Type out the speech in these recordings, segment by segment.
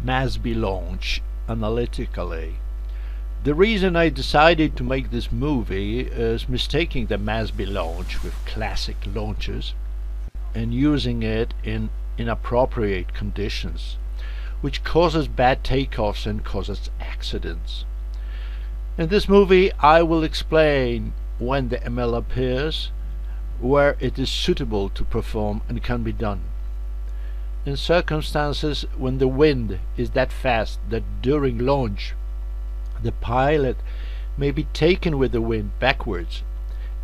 Mazby launch analytically. The reason I decided to make this movie is mistaking the Mazby launch with classic launches and using it in inappropriate conditions, which causes bad takeoffs and causes accidents. In this movie I will explain when the ML appears, where it is suitable to perform and can be done. In circumstances when the wind is that fast that during launch the pilot may be taken with the wind backwards,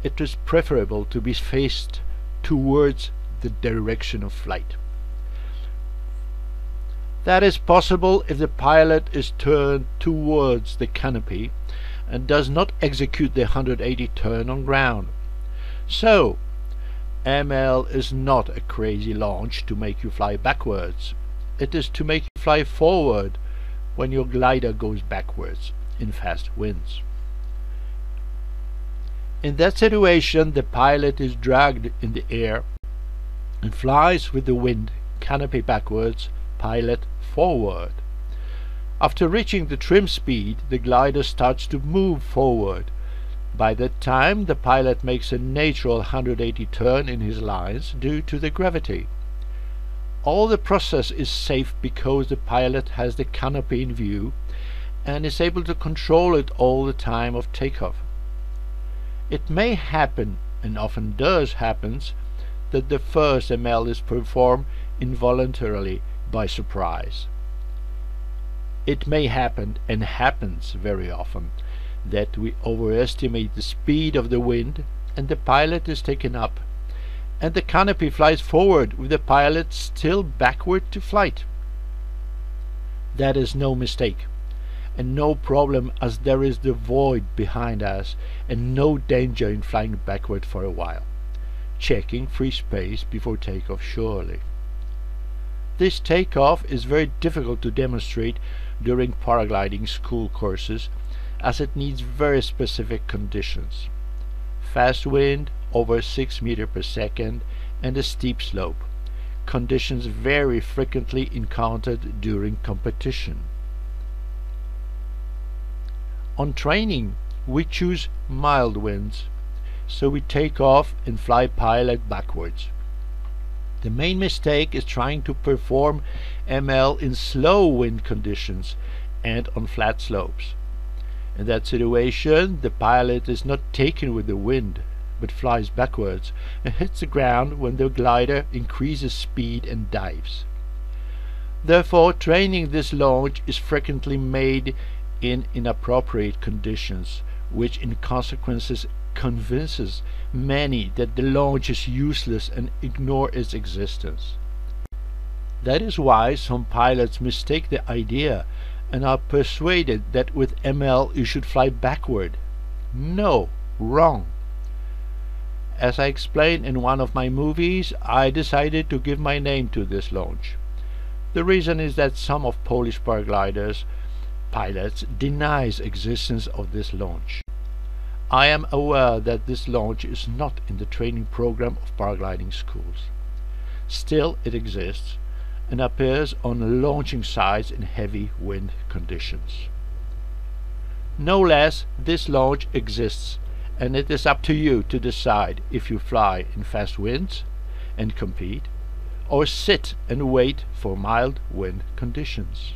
it is preferable to be faced towards the direction of flight. That is possible if the pilot is turned towards the canopy and does not execute the 180 turn on ground. So, ML is not a crazy launch to make you fly backwards. It is to make you fly forward when your glider goes backwards in fast winds. In that situation, the pilot is dragged in the air and flies with the wind, canopy backwards, pilot forward. After reaching the trim speed, the glider starts to move forward. By that time, the pilot makes a natural 180 turn in his lines due to the gravity. All the process is safe because the pilot has the canopy in view and is able to control it all the time of takeoff. It may happen, and often does happens, that the first ML is performed involuntarily by surprise. It may happen, and happens very often, that we overestimate the speed of the wind and the pilot is taken up, and the canopy flies forward with the pilot still backward to flight. That is no mistake and no problem, as there is the void behind us and no danger in flying backward for a while, checking free space before takeoff surely. This takeoff is very difficult to demonstrate during paragliding school courses, as it needs very specific conditions: fast wind over 6 meters per second and a steep slope, conditions very frequently encountered during competition. On training we choose mild winds, so we take off and fly pilot backwards. The main mistake is trying to perform ML in slow wind conditions and on flat slopes. In that situation, the pilot is not taken with the wind, but flies backwards and hits the ground when the glider increases speed and dives. Therefore, training this launch is frequently made in inappropriate conditions, which in consequences convinces many that the launch is useless and ignore its existence. That is why some pilots mistake the idea and are persuaded that with ML you should fly backward. No, wrong. As I explained in one of my movies, I decided to give my name to this launch. The reason is that some of Polish paragliders pilots denies existence of this launch. I am aware that this launch is not in the training program of paragliding schools. Still, it exists and appears on launching sites in heavy wind conditions. No less, this launch exists, and it is up to you to decide if you fly in fast winds and compete, or sit and wait for mild wind conditions.